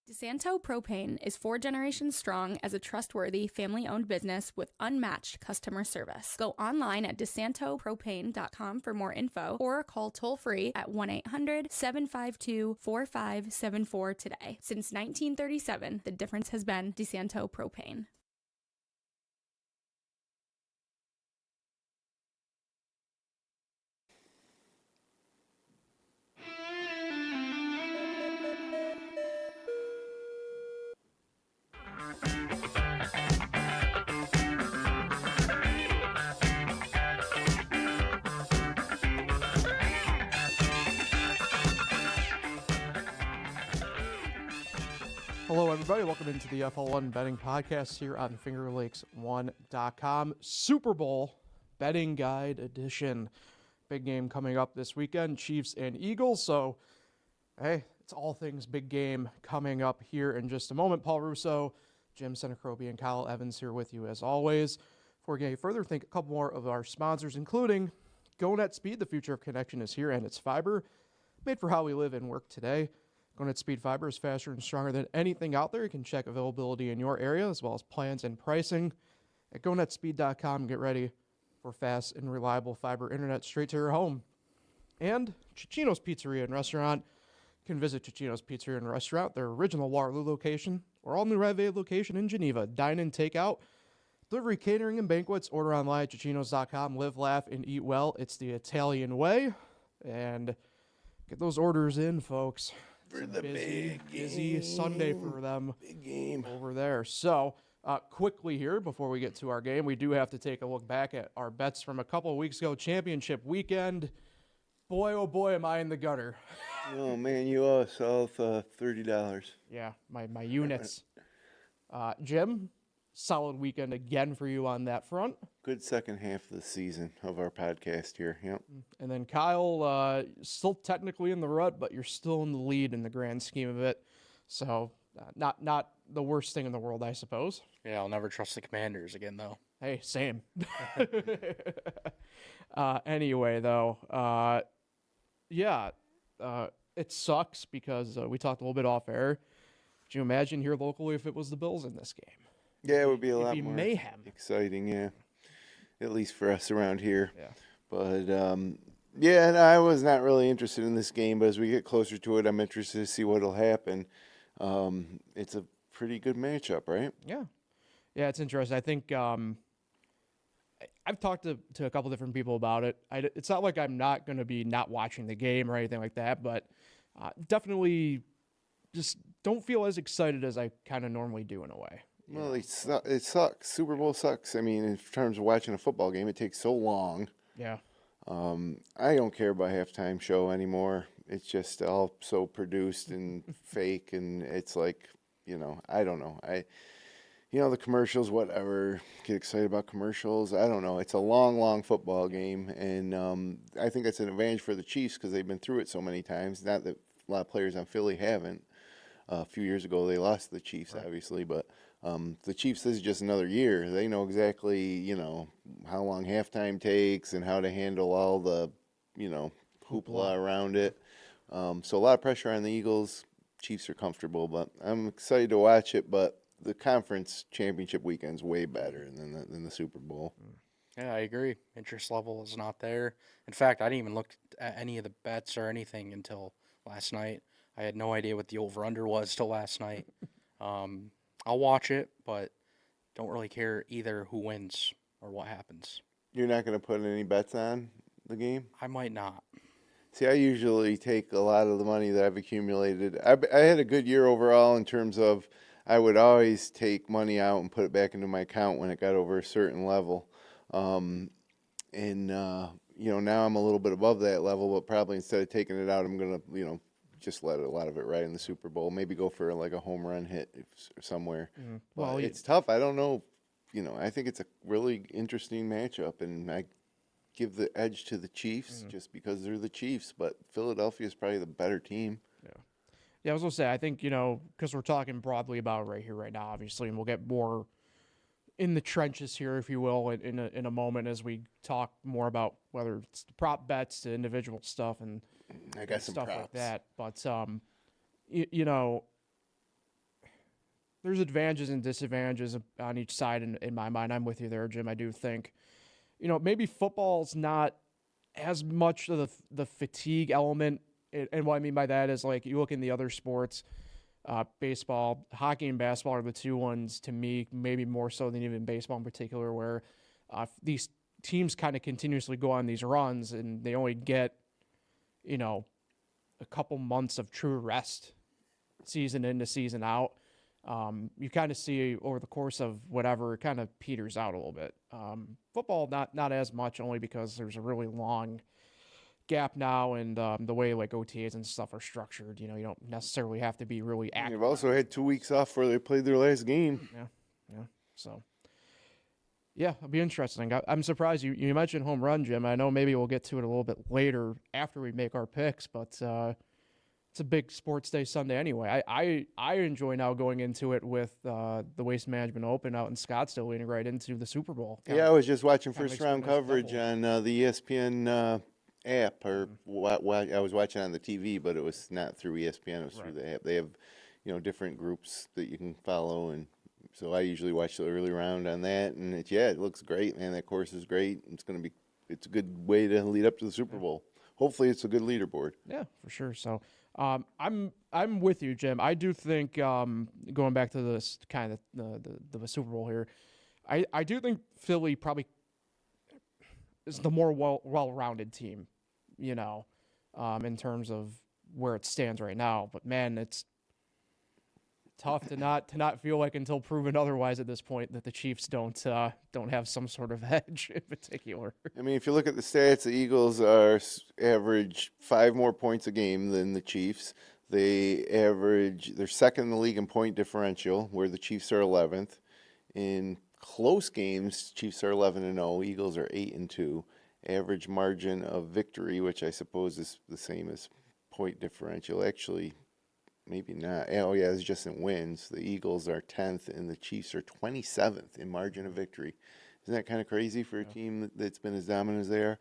DeSanto Propane is 4 generations strong as a trustworthy, family-owned business with unmatched customer service. Go online at DeSantoPropane.com for more info or call toll-free at 1-800-752-4574 today. Since 1937, the difference has been DeSanto Propane. Hello, everybody. Welcome into the FL1 betting podcast here on FingerLakes1.com. Super Bowl betting guide edition. Big game coming up this weekend, Chiefs and Eagles. So, hey, it's all things big game coming up here in just a moment. Paul Russo, Jim Sinicropi, and Kyle Evans here with you as always. Before we get any further, think a couple more of our sponsors, including GoNet Speed. The future of connection is here, and it's fiber made for how we live and work today. GoNet Speed Fiber is faster and stronger than anything out there. You can check availability in your area as well as plans and pricing at GoNetSpeed.com. Get ready for fast and reliable fiber internet straight to your home. And Cicino's Pizzeria and Restaurant. You can visit Cicino's Pizzeria and Restaurant, their original Waterloo location, or all new Rite Aid location in Geneva. Dine in, take out, delivery, catering, and banquets. Order online at Cicinos.com. Live, laugh, and eat well. It's the Italian way. And get those orders in, folks. For the busy Sunday for them big game over there. So quickly here, before we get to our game, we do have to take a look back at our bets from a couple of weeks ago. Championship weekend. Boy, oh boy, am I in the gutter. Oh, man, you owe us all $30. Yeah, my units. Jim, solid weekend again for you on that front. Good second half of the season of our podcast here. Yep. And then Kyle, still technically in the rut, but you're still in the lead in the grand scheme of it. So not the worst thing in the world, I suppose. Yeah, I'll never trust the Commanders again, though. Hey, same. Anyway, though, it sucks because we talked a little bit off air. Could you imagine here locally if it was the Bills in this game? Yeah, it would be a lot It'd be more mayhem. exciting, yeah. At least for us around here. Yeah. But, yeah, and I was not really interested in this game, but as we get closer to it, I'm interested to see what will happen. It's a pretty good matchup, right? Yeah. Yeah, it's interesting. I think I've talked to a couple different people about it. It's not like I'm not going to be not watching the game or anything like that, but definitely just don't feel as excited as I kind of normally do in a way. Well, it sucks. Super Bowl sucks. I mean, in terms of watching a football game, it takes so long. Yeah. I don't care about halftime show anymore. It's just all so produced and fake, and it's like, I don't know. The commercials, whatever. Get excited about commercials. I don't know. It's a long, long football game, and I think that's an advantage for the Chiefs because they've been through it so many times. Not that a lot of players on Philly haven't. A few years ago, they lost to the Chiefs, right, obviously, but the Chiefs, this is just another year. They know exactly, how long halftime takes and how to handle all the, hoopla around it. So a lot of pressure on the Eagles. Chiefs are comfortable, but I'm excited to watch it. But the conference championship weekend's way better than the Super Bowl. Yeah, I agree. Interest level is not there. In fact, I didn't even look at any of the bets or anything until last night. I had no idea what the over-under was till last night. I'll watch it, but don't really care either who wins or what happens. You're not going to put any bets on the game? I might not. See, I usually take a lot of the money that I've accumulated. I had a good year overall in terms of I would always take money out and put it back into my account when it got over a certain level. Now I'm a little bit above that level, but probably instead of taking it out, I'm going to, just let a lot of it ride in the Super Bowl. Maybe go for like a home run hit somewhere. Mm. Well, it's tough. I don't know. I think it's a really interesting matchup, and I give the edge to the Chiefs just because they're the Chiefs. But Philadelphia is probably the better team. Yeah, I was going to say, I think, because we're talking broadly about it right here, right now, obviously, and we'll get more in the trenches here, if you will, in a moment as we talk more about whether it's the prop bets to individual stuff and I got some stuff props like that. But there's advantages and disadvantages on each side in my mind. I'm with you there, Jim. I do think, maybe football's not as much of the fatigue element. And what I mean by that is, like, you look in the other sports, baseball, hockey, and basketball are the two ones, to me, maybe more so than even baseball in particular, where these teams kind of continuously go on these runs and they only get, a couple months of true rest season in to season out. You kind of see over the course of whatever, it kind of peters out a little bit. Football, not as much, only because there's a really long gap now, and the way like OTAs and stuff are structured, you don't necessarily have to be really active. They've also had 2 weeks off where they played their last game. Yeah. So, yeah, it'll be interesting. I'm surprised you mentioned home run, Jim. I know maybe we'll get to it a little bit later after we make our picks, but it's a big sports day Sunday anyway. I enjoy now going into it with the Waste Management Open out in Scottsdale, leading right into the Super Bowl. I was just watching first round makes it nice coverage double. on the ESPN app, or I was watching on the TV, but it was not through ESPN. It was through the app. They have, different groups that you can follow, and so I usually watch the early round on that. And it looks great, man. That course is great. It's a good way to lead up to the Super Bowl. Hopefully, it's a good leaderboard. Yeah, for sure. So, I'm with you, Jim. I do think going back to this kind of the Super Bowl here, I do think Philly probably is the more well-rounded team, in terms of where it stands right now. But man, it's tough to not feel like, until proven otherwise at this point, that the Chiefs don't have some sort of edge in particular. I mean, if you look at the stats, the Eagles average 5 more points a game than the Chiefs. They're second in the league in point differential, where the Chiefs are 11th. In close games, Chiefs are 11-0, Eagles are 8-2. Average margin of victory, which I suppose is the same as point differential. Actually, maybe not. Oh, yeah, it's just in wins. The Eagles are 10th, and the Chiefs are 27th in margin of victory. Isn't that kind of crazy for a team that's been as dominant as they are?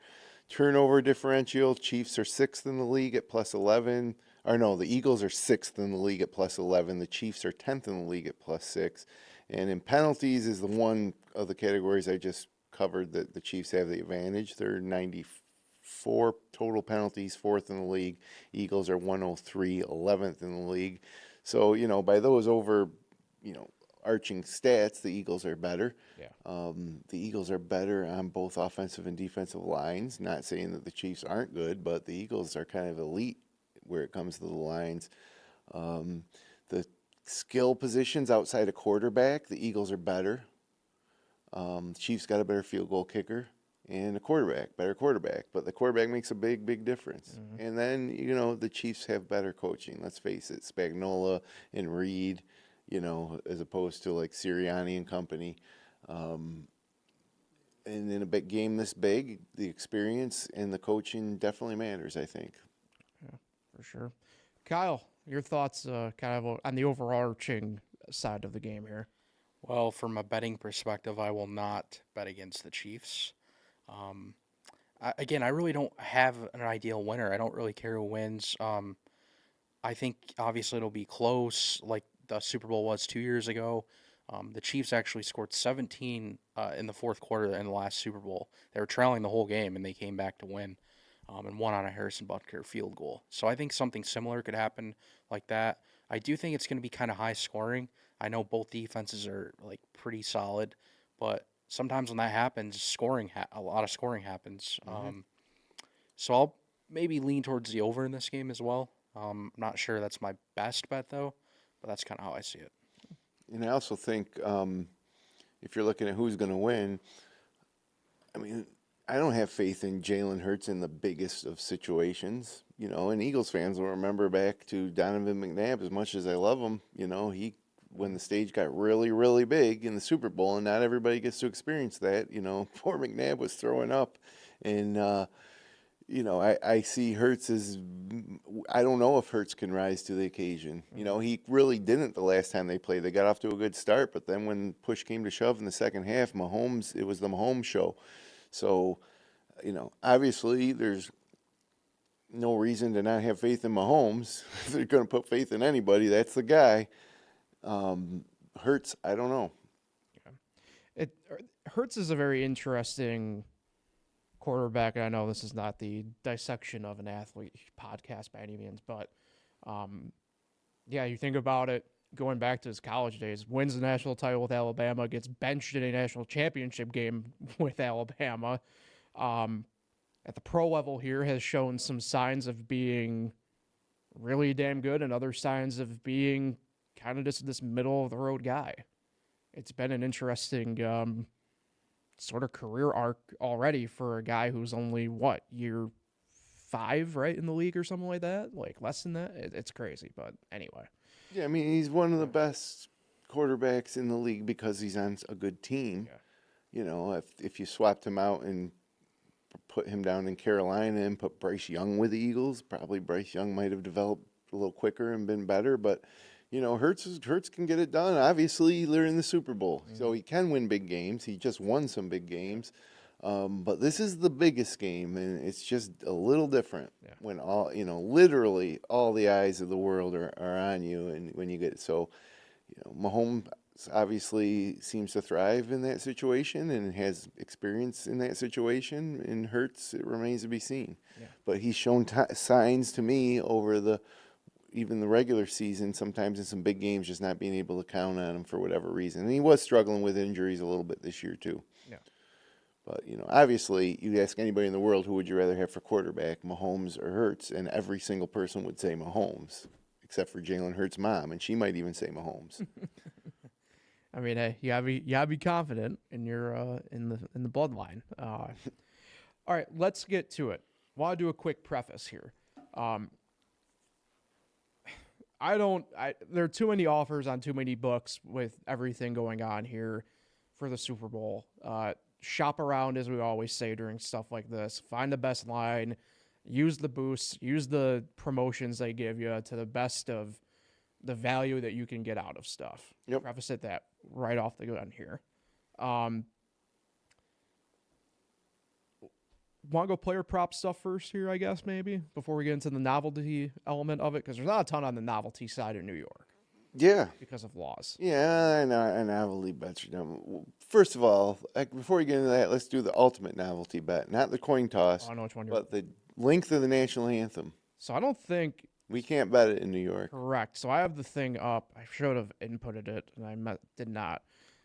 Turnover differential, Chiefs are 6th in the league at plus 11. Or no, the Eagles are 6th in the league at plus 11. The Chiefs are 10th in the league at plus 6. And in penalties is the one of the categories I just covered that the Chiefs have the advantage. They're 94 total penalties, 4th in the league. Eagles are 103, 11th in the league. So, by those arching stats, the Eagles are better. Yeah. The Eagles are better on both offensive and defensive lines. Not saying that the Chiefs aren't good, but the Eagles are kind of elite where it comes to the lines. The skill positions outside of quarterback, the Eagles are better. The Chiefs got a better field goal kicker and better quarterback. But the quarterback makes a big, big difference. Mm-hmm. And then, the Chiefs have better coaching. Let's face it, Spagnuolo and Reed, as opposed to like Sirianni and company. And in a big game this big, the experience and the coaching definitely matters, I think. Yeah, for sure. Kyle, your thoughts kind of on the overarching side of the game here? Well, from a betting perspective, I will not bet against the Chiefs. I really don't have an ideal winner. I don't really care who wins. I think obviously it'll be close, like the Super Bowl was 2 years ago. The Chiefs actually scored 17 in the fourth quarter in the last Super Bowl. They were trailing the whole game, and they came back to win and won on a Harrison Butker field goal. So I think something similar could happen like that. I do think it's going to be kind of high scoring. I know both defenses are like pretty solid, but sometimes when that happens, a lot of scoring happens. Mm-hmm. So I'll maybe lean towards the over in this game as well. I'm not sure that's my best bet though, but that's kind of how I see it. And I also think if you're looking at who's going to win, I mean, I don't have faith in Jalen Hurts in the biggest of situations, and Eagles fans will remember back to Donovan McNabb. As much as I love him, when the stage got really, really big in the Super Bowl, and not everybody gets to experience that, poor McNabb was throwing up. And, I see Hurts as, I don't know if Hurts can rise to the occasion. He really didn't the last time they played. They got off to a good start, but then when push came to shove in the second half, it was the Mahomes show. So, obviously there's no reason to not have faith in Mahomes. If they're going to put faith in anybody, that's the guy. Hurts, I don't know. Hurts is a very interesting quarterback. I know this is not the dissection of an athlete podcast by any means, but you think about it, going back to his college days, wins the national title with Alabama, gets benched in a national championship game with Alabama. At the pro level here, has shown some signs of being really damn good and other signs of being kind of just this middle-of-the-road guy. It's been an interesting sort of career arc already for a guy who's only, year 5, right, in the league or something like that? Like, less than that? It's crazy, but anyway. Yeah, I mean, he's one of the best quarterbacks in the league because he's on a good team. Yeah. You know, if you swapped him out and put him down in Carolina and put Bryce Young with the Eagles, probably Bryce Young might have developed a little quicker and been better. But, you know, Hurts can get it done. Obviously, they're in the Super Bowl, so he can win big games. He just won some big games. But this is the biggest game, and it's just a little different when literally all the eyes of the world are on you, and when you get so, Mahomes obviously seems to thrive in that situation and has experience in that situation. And Hurts, it remains to be seen. Yeah. But he's shown signs to me over even the regular season, sometimes in some big games, just not being able to count on him for whatever reason. And he was struggling with injuries a little bit this year too. Yeah. But, obviously, you ask anybody in the world, who would you rather have for quarterback, Mahomes or Hurts, and every single person would say Mahomes, except for Jalen Hurts' mom, and she might even say Mahomes. I mean, hey, you gotta be confident in your in the bloodline. All right, let's get to it. Want to do a quick preface here. There are too many offers on too many books with everything going on here for the Super Bowl. Shop around, as we always say during stuff like this. Find the best line, use the boosts, use the promotions they give you to the best of the value that you can get out of stuff. Yep. Preface it that right off the gun here. Want to go player prop stuff first here, I guess, maybe, before we get into the novelty element of it? Because there's not a ton on the novelty side in New York. Yeah. Because of laws. Yeah, and novelty bets are done. First of all, before we get into that, let's do the ultimate novelty bet. Not the coin toss, I know which one but the length of the national anthem. So I don't think... We can't bet it in New York. Correct. So I have the thing up. I should have inputted it, and I did not.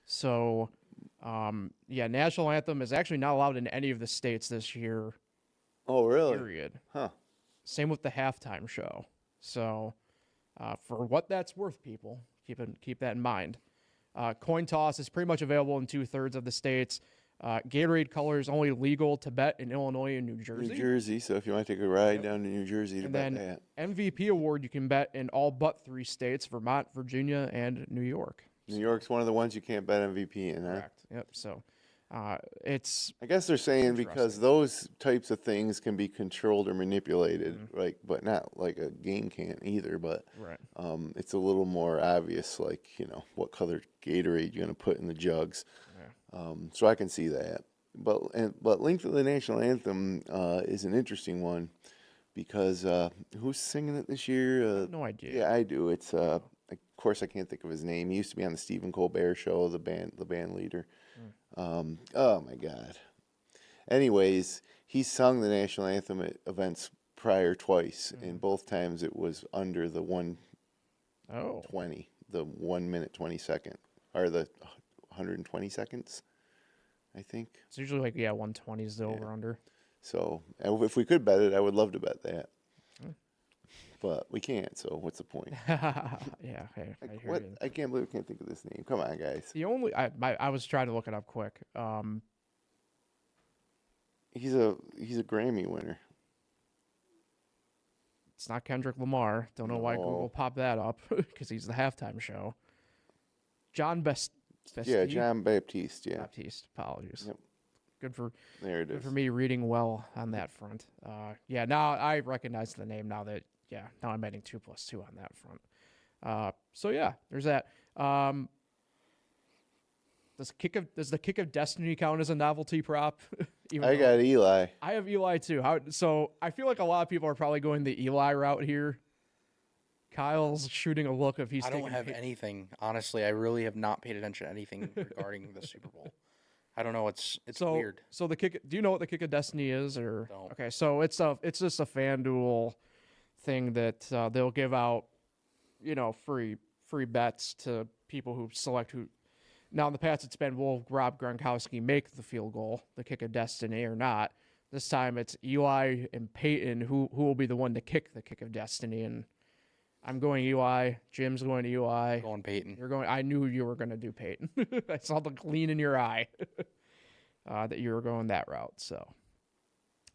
So, national anthem is actually not allowed in any of the states this year. Oh, really? Period. Huh. Same with the halftime show. So, for what that's worth, people, keep that in mind. Coin toss is pretty much available in 2/3 of the states. Gatorade colors only legal to bet in Illinois and New Jersey. New Jersey, so if you want to take a ride down to New Jersey to bet that. MVP award you can bet in all but 3 states, Vermont, Virginia, and New York. New York's one of the ones you can't bet MVP in, huh? Correct. Yep. So it's... I guess they're saying because those types of things can be controlled or manipulated, but not like a game can't either, but it's a little more obvious, like, what color Gatorade you're going to put in the jugs. So I can see that. But length of the national anthem is an interesting one because who's singing it this year? No idea. Yeah, I do. It's of course I can't think of his name. He used to be on the Stephen Colbert show, the band leader. Oh my God. Anyways, he sung the national anthem at events prior twice, and both times it was under the 1:20, the 1 minute 20 second, or the 120 seconds, I think. It's usually like 120 is the over under. So if we could bet it, I would love to bet that. But we can't, so what's the point? Yeah, hey, I can't believe I can't think of this name. Come on, guys. The only I was trying to look it up quick. He's a Grammy winner. It's not Kendrick Lamar. Don't know why Google popped that up because he's the halftime show. John Baptiste. Yeah, John Baptiste. Yeah, Baptiste. Apologies. Yep. There it is. Good for me reading well on that front. Now I recognize the name now that. Yeah, now I'm adding 2 + 2 on that front. There's that. Does the kick of destiny count as a novelty prop? I got Eli. I have Eli too. So I feel like a lot of people are probably going the Eli route here. Kyle's shooting a look if he's I don't taking have anything. Honestly, I really have not paid attention to anything regarding the Super Bowl. I don't know. It's weird. So the kick. Do you know what the kick of destiny is? Or Don't. okay, so it's just a FanDuel thing that they'll give out, free bets to people who select who. Now in the past it's been, will Rob Gronkowski make the field goal, the kick of destiny, or not? This time it's Eli and Peyton who will be the one to kick the kick of destiny, and I'm going Eli. Jim's going to Eli. Going Peyton. You're going. I knew you were going to do Peyton. I saw the gleam in your eye that you were going that route. So,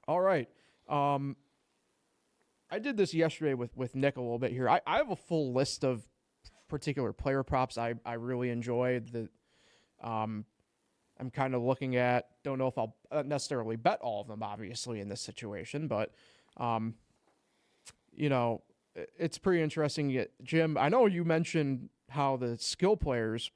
all right. I did this yesterday with Nick a little bit here. I have a full list of particular player props I really enjoyed that I'm kind of looking at. Don't know if I'll necessarily bet all of them, obviously, in this situation, but it's pretty interesting. Jim, I know you mentioned how the skill players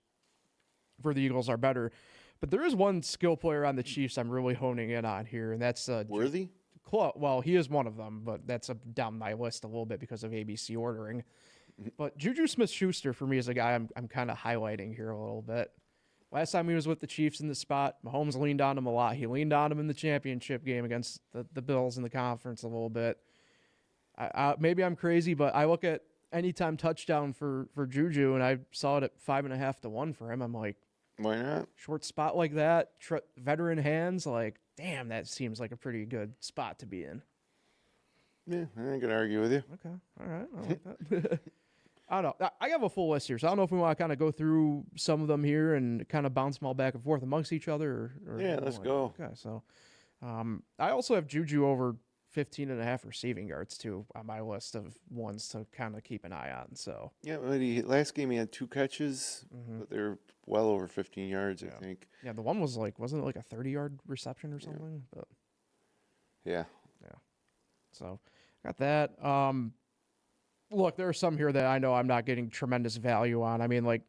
for the Eagles are better, but there is one skill player on the Chiefs I'm really honing in on here, and that's Worthy? Well, he is one of them, but that's down my list a little bit because of ABC ordering. But Juju Smith-Schuster for me is a guy I'm kind of highlighting here a little bit. Last time he was with the Chiefs in the spot, Mahomes leaned on him a lot. He leaned on him in the championship game against the Bills in the conference a little bit. Maybe I'm crazy, but I look at anytime touchdown for Juju, and I saw it at 5.5 to 1 for him. I'm like, Why not? short spot like that, veteran hands, like, damn, that seems like a pretty good spot to be in. Yeah, I ain't gonna argue with you. Okay, all right, I like that. I don't know. I have a full list here, so I don't know if we want to kind of go through some of them here and kind of bounce them all back and forth amongst each other. Or Yeah, let's go. Okay, so I also have Juju over 15.5 receiving yards too on my list of ones to kind of keep an eye on. So Yeah, but last game he had 2 catches, but they're well over 15 yards, I think. yeah, the one was wasn't it like a 30-yard reception or something? But Yeah. so got that. Look, there are some here that I know I'm not getting tremendous value on. I mean, like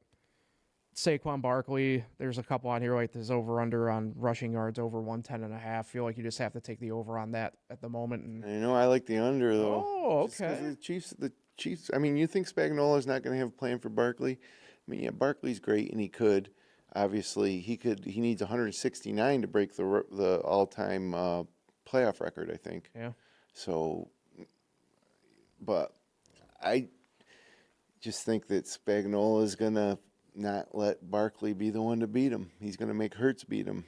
Saquon Barkley, there's a couple on here like this over-under on rushing yards over 110.5. Feel like you just have to take the over on that at the moment. And I know I like the under though. Oh, Just 'cause okay. The Chiefs. I mean, you think Spagnuolo's not going to have a plan for Barkley? I mean, yeah, Barkley's great, and he could. Obviously, he could. He needs 169 to break the all-time playoff record, I think. Yeah. So, but I just think that Spagnuolo is going to not let Barkley be the one to beat him. He's going to make Hurts beat him.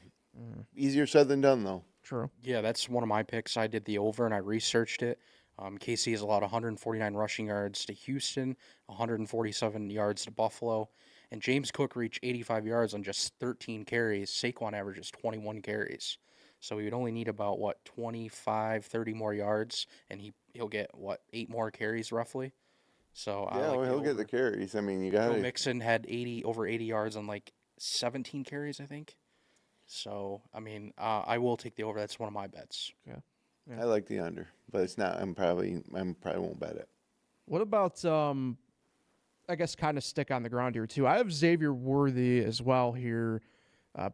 Easier said than done, though. True. Yeah, that's one of my picks. I did the over and I researched it. KC has allowed 149 rushing yards to Houston, 147 yards to Buffalo, and James Cook reached 85 yards on just 13 carries. Saquon averages 21 carries. So he would only need about, 25, 30 more yards, and he'll get, 8 more carries roughly? So I Yeah, like well, the he'll get over. the carries. I mean, you got Joe to. Mixon had over 80 yards on 17 carries, I think. So, I mean, I will take the over. That's one of my bets. Yeah. I like the under, but it's not. I probably won't bet it. What about I guess kind of stick on the ground here too. I have Xavier Worthy as well here.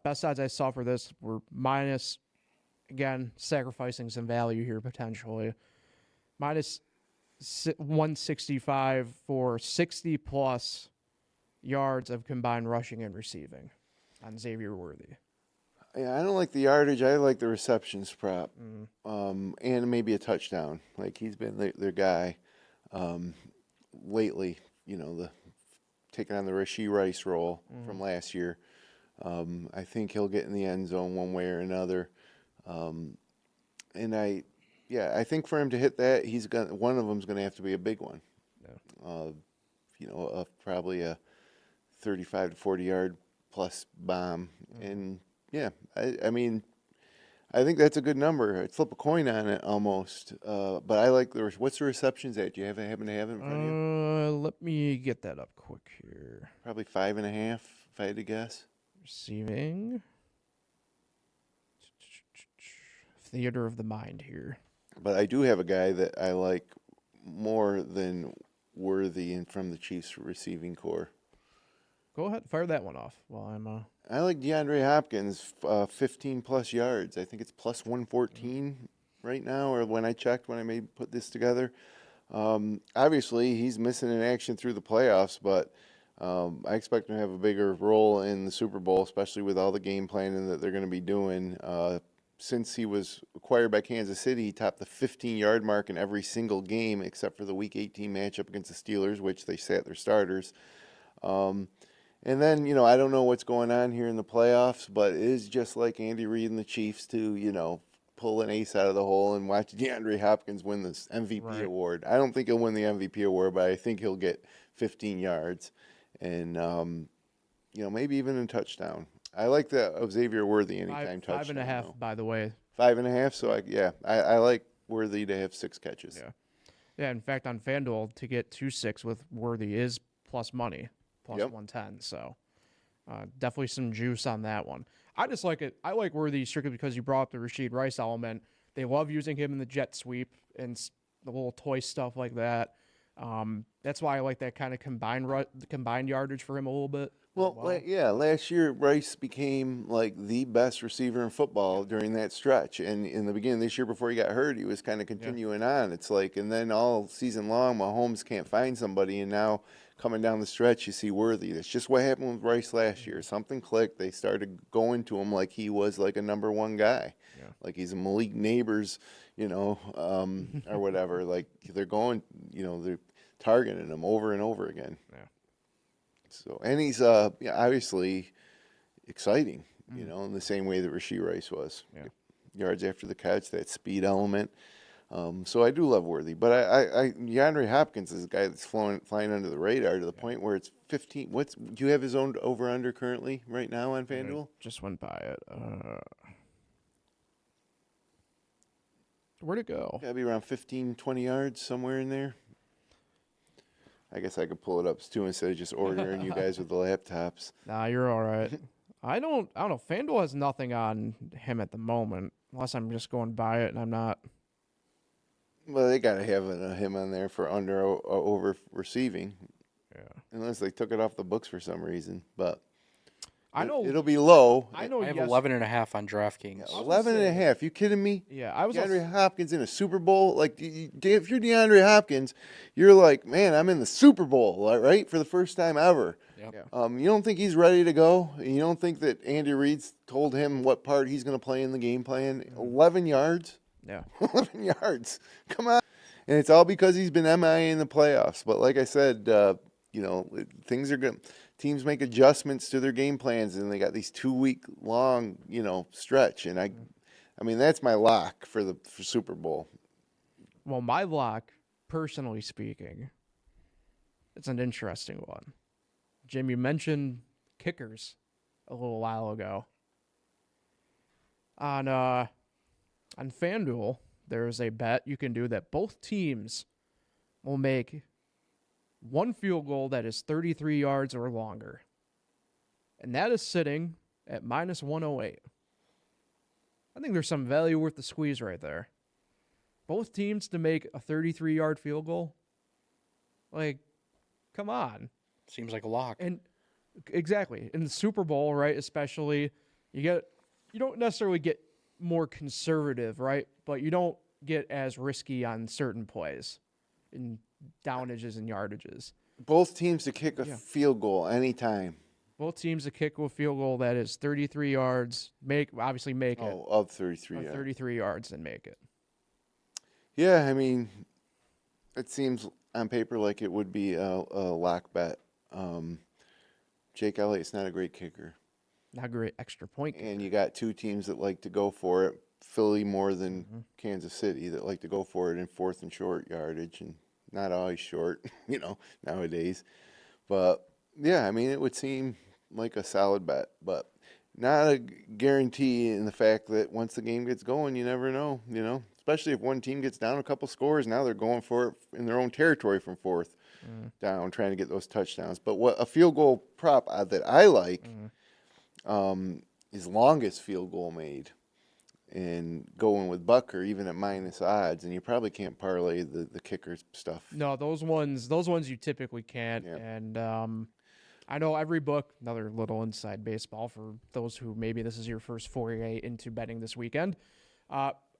Best odds I saw for this were minus, again, sacrificing some value here potentially. Minus 165 for 60 plus yards of combined rushing and receiving on Xavier Worthy. Yeah, I don't like the yardage. I like the receptions prop, and maybe a touchdown. Like he's been their guy lately. Taking on the Rashee Rice role from last year. I think he'll get in the end zone one way or another. And I think for him to hit that, one of them's gonna have to be a big one. Yeah. Probably a 35 to 40 yard plus bomb. And yeah, I mean, I think that's a good number. I'd flip a coin on it almost. But I like what's the receptions at? Do you happen to have it in front of you? Let me get that up quick here. Probably 5.5, if I had to guess. Receiving. Theater of the mind here. But I do have a guy that I like more than Worthy and from the Chiefs receiving core. Go ahead, fire that one off while I'm. I like DeAndre Hopkins, 15 plus yards. I think it's plus 114 right now, or when I checked when I put this together. Obviously, he's missing in action through the playoffs, but I expect him to have a bigger role in the Super Bowl, especially with all the game planning that they're going to be doing. Since he was acquired by Kansas City, he topped the 15-yard mark in every single game except for the Week 18 matchup against the Steelers, which they sat their starters. And then, I don't know what's going on here in the playoffs, but it is just like Andy Reid and the Chiefs to, pull an ace out of the hole and watch DeAndre Hopkins win this MVP award. I don't think he'll win the MVP award, but I think he'll get 15 yards and, maybe even a touchdown. I like that of Xavier Worthy anytime touchdown. 5.5, by the way. 5.5, so I like Worthy to have 6 catches. Yeah. Yeah, in fact, on FanDuel, to get 2.6 with Worthy is plus money, plus 110. So definitely some juice on that one. I just like it. I like Worthy strictly because you brought up the Rashid Rice element. They love using him in the jet sweep and the little toy stuff like that. That's why I like that kind of combined yardage for him a little bit. Well, last year Rice became like the best receiver in football during that stretch. And in the beginning of this year before he got hurt, he was kind of continuing on. It's like, and then all season long, Mahomes can't find somebody. And now coming down the stretch, you see Worthy. That's just what happened with Rice last year. Something clicked. They started going to him like he was like a number one guy. Yeah. Like he's a Malik Neighbors, or whatever. Like they're going, they're targeting him over and over again. Yeah. So, and he's obviously exciting, in the same way that Rashid Rice was. Yeah. Yards after the catch, that speed element. So I do love Worthy, but I DeAndre Hopkins is a guy that's flying under the radar to the point where it's 15. Do you have his own over under currently right now on FanDuel? Just went by it. Where'd it go? Gotta be around 15, 20 yards somewhere in there. I guess I could pull it up too instead of just ordering you guys with the laptops. Nah, you're all right. I don't know. FanDuel has nothing on him at the moment, unless I'm just going by it and I'm not. Well, they got to have him on there for under over receiving. Yeah. Unless they took it off the books for some reason, but I know it'll be low. I have 11.5 on DraftKings. 11.5. You kidding me? Yeah, I was DeAndre Hopkins in a Super Bowl. Like, if you're DeAndre Hopkins, you're like, man, I'm in the Super Bowl, right, for the first time ever. Yep. You don't think he's ready to go? You don't think that Andy Reid's told him what part he's going to play in the game plan? 11 yards. Yeah. 11 yards. Come on. And it's all because he's been MIA in the playoffs. But like I said, things are good. Teams make adjustments to their game plans, and they got these 2-week long, stretch. And I mean, that's my lock for Super Bowl. Well, my lock, personally speaking, it's an interesting one. Jim, you mentioned kickers a little while ago. On FanDuel, there is a bet you can do that both teams will make one field goal that is 33 yards or longer. And that is sitting at minus 108. I think there's some value worth the squeeze right there. Both teams to make a 33-yard field goal. Like, come on. Seems like a lock. And exactly. In the Super Bowl, right, especially, you don't necessarily get more conservative, right? But you don't get as risky on certain plays in downages and yardages. Both teams to kick a field goal anytime. Both teams to kick a field goal that is 33 yards, make it. Oh, of 33 yards. 33 yards and make it. Yeah, I mean, it seems on paper like it would be a lock bet. Jake Elliott's not a great kicker. Not a great extra point kicker. And you got two teams that like to go for it. Philly more than Kansas City that like to go for it in 4th and short yardage, and not always short, nowadays. But, yeah, I mean, it would seem like a solid bet, but not a guarantee in the fact that once the game gets going, you never know, especially if one team gets down a couple scores. Now they're going for it in their own territory from 4th down, trying to get those touchdowns. But what a field goal prop that I like is longest field goal made. And going with Bucker even at minus odds, and you probably can't parlay the kicker stuff. No, those ones you typically can't. Yep. And I know every book, another little inside baseball for those who maybe this is your first foray into betting this weekend.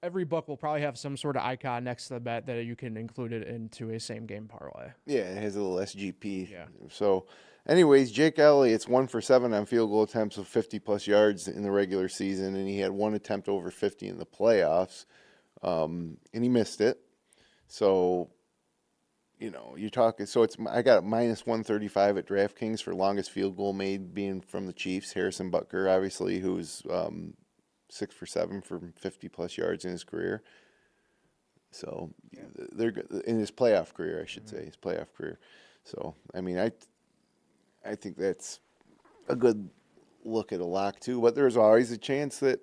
every book will probably have some sort of icon next to the bet that you can include it into a same game parlay. Yeah, it has a little SGP. Yeah. So, anyways, Jake Elliott's 1 for 7 on field goal attempts of 50-plus yards in the regular season, and he had one attempt over 50 in the playoffs, and he missed it. So, you're talking. So I got minus 135 at DraftKings for longest field goal made being from the Chiefs. Harrison Butker, obviously, who's 6 for 7 for 50-plus yards in his career. So they're in his playoff career, I should say, his playoff career. So I mean, I think that's a good look at a lock too. But there's always a chance that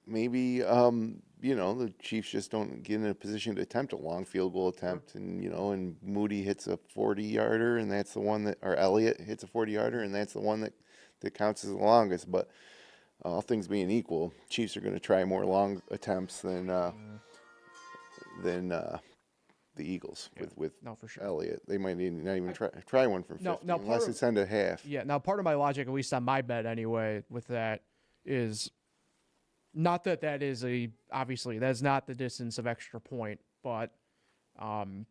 maybe the Chiefs just don't get in a position to attempt a long field goal attempt, and and Moody hits a 40-yarder, and that's the one that, or Elliott hits a 40-yarder, and that's the one that counts as the longest. But all things being equal, Chiefs are going to try more long attempts than the Eagles with No, for sure. Elliott. They might not even try one from 50 unless it's end of half. Yeah. Now, part of my logic, at least on my bet anyway, with that is not that is obviously that's not the distance of extra point, but If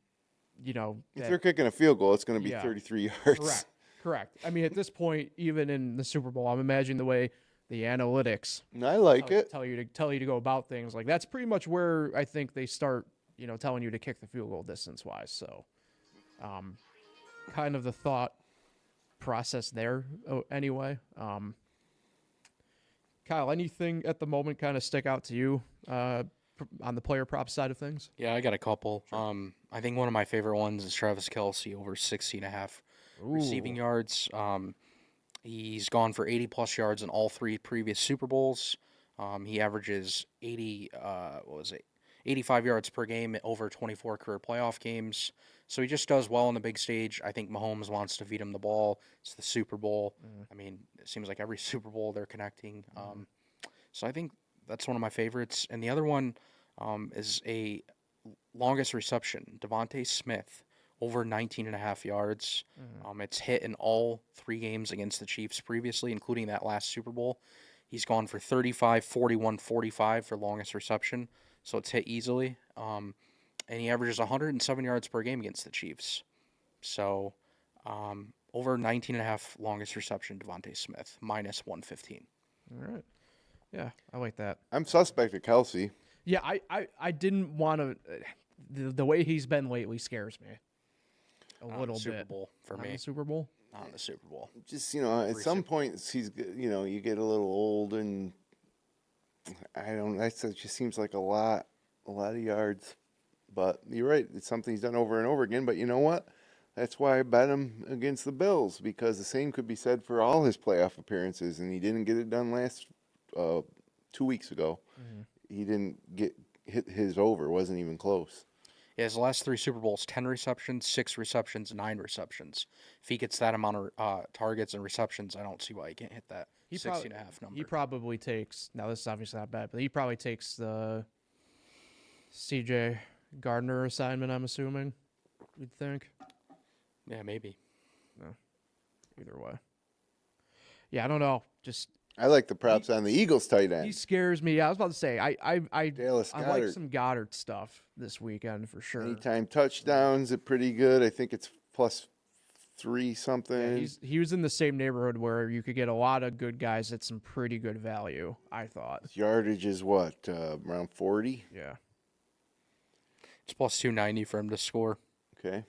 they're kicking a field goal, it's going to be 33 yards. Correct. I mean, at this point, even in the Super Bowl, I'm imagining the way the analytics I like it. tell you to go about things. Like, that's pretty much where I think they start, telling you to kick the field goal distance wise. So, kind of the thought process there anyway. Kyle, anything at the moment kind of stick out to you on the player prop side of things? Yeah, I got a couple. I think one of my favorite ones is Travis Kelce over 60.5 receiving yards. He's gone for 80-plus yards in all 3 previous Super Bowls. He averages 85 yards per game over 24 career playoff games. So he just does well on the big stage. I think Mahomes wants to feed him the ball. It's the Super Bowl. I mean, it seems like every Super Bowl they're connecting. So I think that's one of my favorites. And the other one is a longest reception, Devontae Smith, over 19.5 yards. It's hit in all 3 games against the Chiefs previously, including that last Super Bowl. He's gone for 35, 41, 45 for longest reception, so it's hit easily. And he averages 107 yards per game against the Chiefs. So over 19.5 longest reception, Devontae Smith, minus 115. All right. Yeah, I like that. I'm suspect of Kelce. Yeah, I didn't want to. The way he's been lately scares me a little bit. Super Bowl for me. The Super Bowl? Not the Super Bowl. Just, at some point, he's, you get a little old, and it just seems like a lot of yards. But you're right. It's something he's done over and over again. But you know what? That's why I bet him against the Bills, because the same could be said for all his playoff appearances, and he didn't get it done last 2 weeks ago. He didn't hit his over. Wasn't even close. Yeah, his last 3 Super Bowls, 10 receptions, 6 receptions, 9 receptions. If he gets that amount of targets and receptions, I don't see why he can't hit that 60.5 number. He probably takes, now this is obviously not bad, but he probably takes the CJ Gardner assignment, I'm assuming, you'd think. Yeah, maybe. No, either way. Yeah, I don't know. Just I like the props on the Eagles tight end. he scares me. Yeah, I was about to say I Dallas like Goedert. some Goddard stuff this weekend for sure. Anytime touchdowns are pretty good. I think it's plus 3 something. Yeah, he was in the same neighborhood where you could get a lot of good guys at some pretty good value, I thought. Yardage is what, around 40? Yeah. It's plus 290 for him to score. Okay.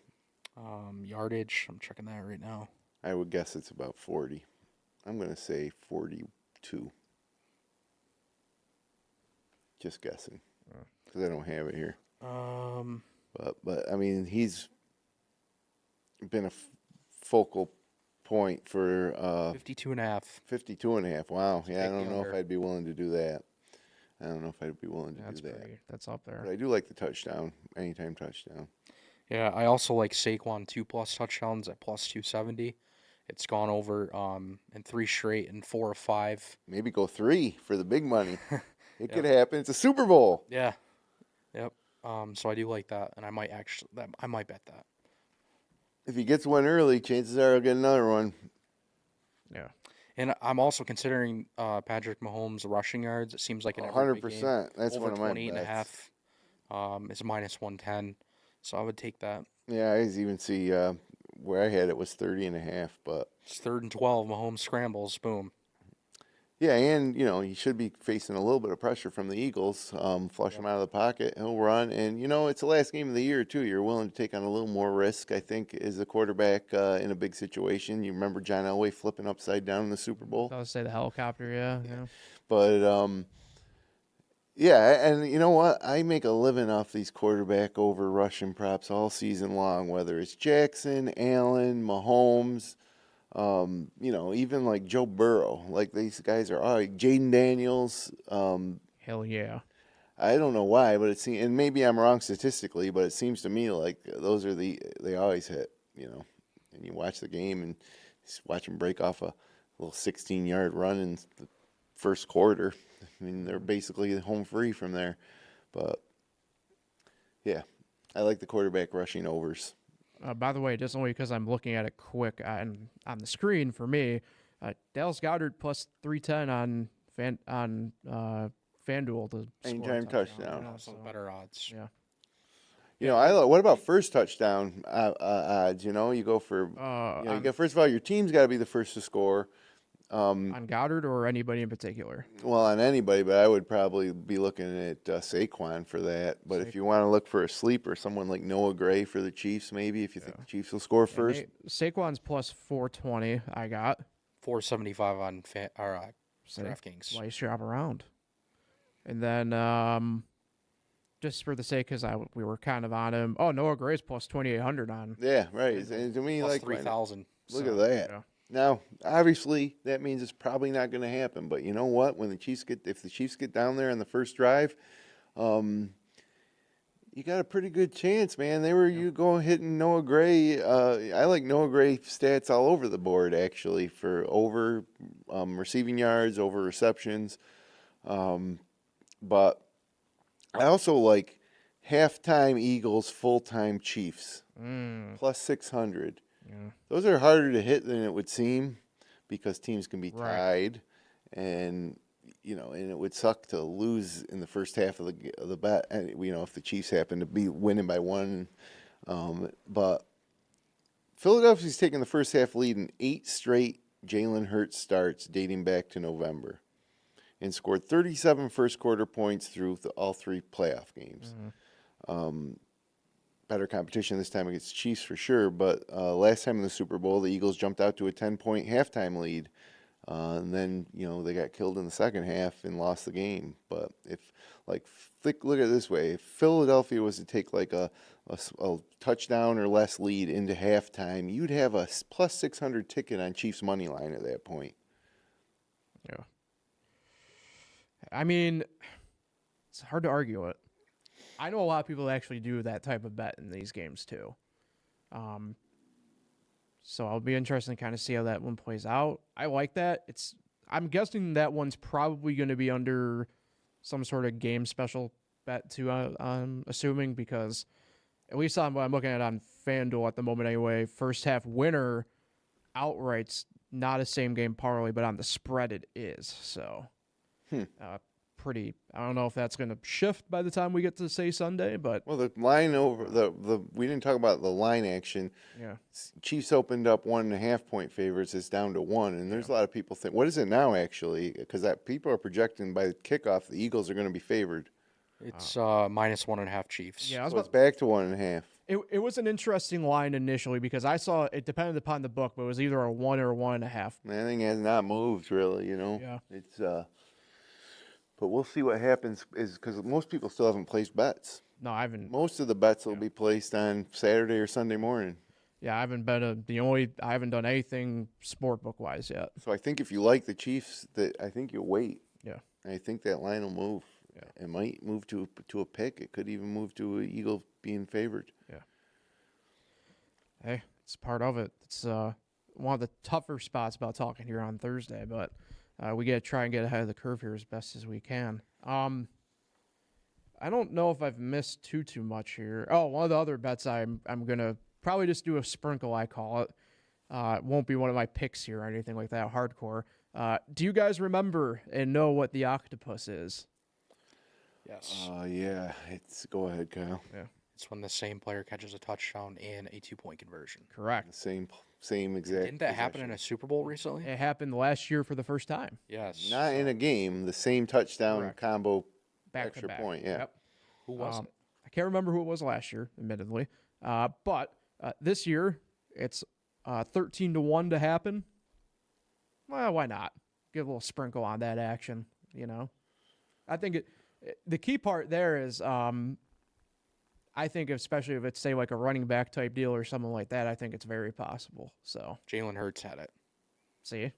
Yardage, I'm checking that right now. I would guess it's about 40. I'm going to say 42. Just guessing, because I don't have it here. But I mean, he's been a focal point for 52.5. 52.5. Wow. Yeah, I Take the don't know if under. I'd be willing to do that. I don't know if I'd be willing to That's do that. that's up there. But I do like the touchdown, anytime touchdown. Yeah, I also like Saquon 2+ touchdowns at plus 270. It's gone over in 3 straight and 4 of 5. Maybe go 3 for the big money. It could happen. It's a Super Bowl. Yeah. Yep. So I do like that, and I might bet that. If he gets one early, chances are he'll get another one. Yeah. And I'm also considering Patrick Mahomes' rushing yards. It seems like in every big game, 100%. That's over one of my 28 and a bets. half is minus 110. So I would take that. Yeah, I even see where I had it was 30.5, but It's 3rd and 12. Mahomes scrambles. Boom. yeah, and he should be facing a little bit of pressure from the Eagles. Flush him out of the pocket, he'll run, and it's the last game of the year too. You're willing to take on a little more risk, I think, as a quarterback in a big situation. You remember John Elway flipping upside down in the Super Bowl, I would say the helicopter, yeah. but yeah, and you know what? I make a living off these quarterback over rushing props all season long, whether it's Jackson, Allen, Mahomes. Even like Joe Burrow, like these guys are all right. Jaden Daniels. Hell yeah. I don't know why, but it seems, and maybe I'm wrong statistically, but it seems to me like those are they always hit. And you watch the game and just watch them break off a little 16-yard run in the first quarter. I mean, they're basically home free from there. But yeah, I like the quarterback rushing overs. By the way, just only because I'm looking at it quick on the screen for me, Dallas Goedert plus 310 on FanDuel to score a Anytime touchdown. Yeah, So better odds. Yeah. What about first touchdown odds? You go for you got, first of all, your team's got to be the first to score. On Goddard or anybody in particular? Well, on anybody, but I would probably be looking at Saquon for that. But if you want to look for a sleeper, someone like Noah Gray for the Chiefs, maybe if you think the Chiefs will score first. Saquon's plus 420. I got 475 on DraftKings. Why you shop around? And then just for the sake, because we were kind of on him. Oh, Noah Gray's plus 2,800 on. Yeah, right. And to me, Plus like 3,000. Look at that. Yeah. Now, obviously, that means it's probably not going to happen. But you know what? If the Chiefs get down there on the first drive, you got a pretty good chance, man. You go hitting Noah Gray. I like Noah Gray stats all over the board actually for over receiving yards, over receptions. But I also like halftime Eagles, full-time Chiefs, plus 600. Yeah. Those are harder to hit than it would seem because teams can be Right. tied, and and it would suck to lose in the first half of the bet. And if the Chiefs happen to be winning by one, but Philadelphia's taking the first half lead in 8 straight Jalen Hurts starts dating back to November, and scored 37 first quarter points through all 3 playoff games. Better competition this time against the Chiefs for sure, but last time in the Super Bowl, the Eagles jumped out to a 10-point halftime lead, and then they got killed in the second half and lost the game. But look at it this way: if Philadelphia was to take like a touchdown or less lead into halftime, you'd have a plus 600 ticket on Chiefs money line at that point. Yeah. I mean, it's hard to argue it. I know a lot of people actually do that type of bet in these games too. So I'll be interested to kind of see how that one plays out. I like that. I'm guessing that one's probably going to be under some sort of game special bet too. I'm assuming, because at least on what I'm looking at on FanDuel at the moment anyway, first half winner outright's not a same game parlay, but on the spread it is. So I don't know if that's going to shift by the time we get to say Sunday, but the line over we didn't talk about the line action. Yeah. Chiefs opened up 1.5 point favorites. It's down to 1, and there's a lot of people think, what is it now actually? Because people are projecting by the kickoff the Eagles are going to be favored. It's minus 1.5 Chiefs. Yeah, So it's back to 1.5. It was an interesting line initially because I saw it depended upon the book, but it was either a 1 or 1.5. That thing has not moved really. Yeah. It's but we'll see what happens. Is because most people still haven't placed bets. No, I haven't. Most of the bets will be placed on Saturday or Sunday morning. Yeah, I haven't bet I haven't done anything sport book wise yet. So I think if you like the Chiefs, I think you'll wait. Yeah. I think that line will move. Yeah. It might move to a pick. It could even move to an Eagle being favored. Yeah. Hey, it's part of it. It's one of the tougher spots about talking here on Thursday, but we got to try and get ahead of the curve here as best as we can. I don't know if I've missed too much here. Oh, one of the other bets I'm gonna probably just do a sprinkle, I call it, It won't be one of my picks here or anything like that, hardcore. Do you guys remember and know what the octopus is? Yes. Yeah. Go ahead, Kyle. Yeah, It's when the same player catches a touchdown and a 2-point conversion. correct. Same exact. Didn't that happen in a Super Bowl recently? It happened last year for the first time. Yes. Not in a game. The same touchdown Correct. combo, Back extra to back. point. Yeah. Yep. Who was it? I can't remember who it was last year, admittedly. But this year, it's 13-1 to happen. Well, why not? Give a little sprinkle on that action, you know? I think the key part there is, I think especially if it's, say, like a running back type deal or something like that, I think it's very possible. So, Jalen Hurts had it. see?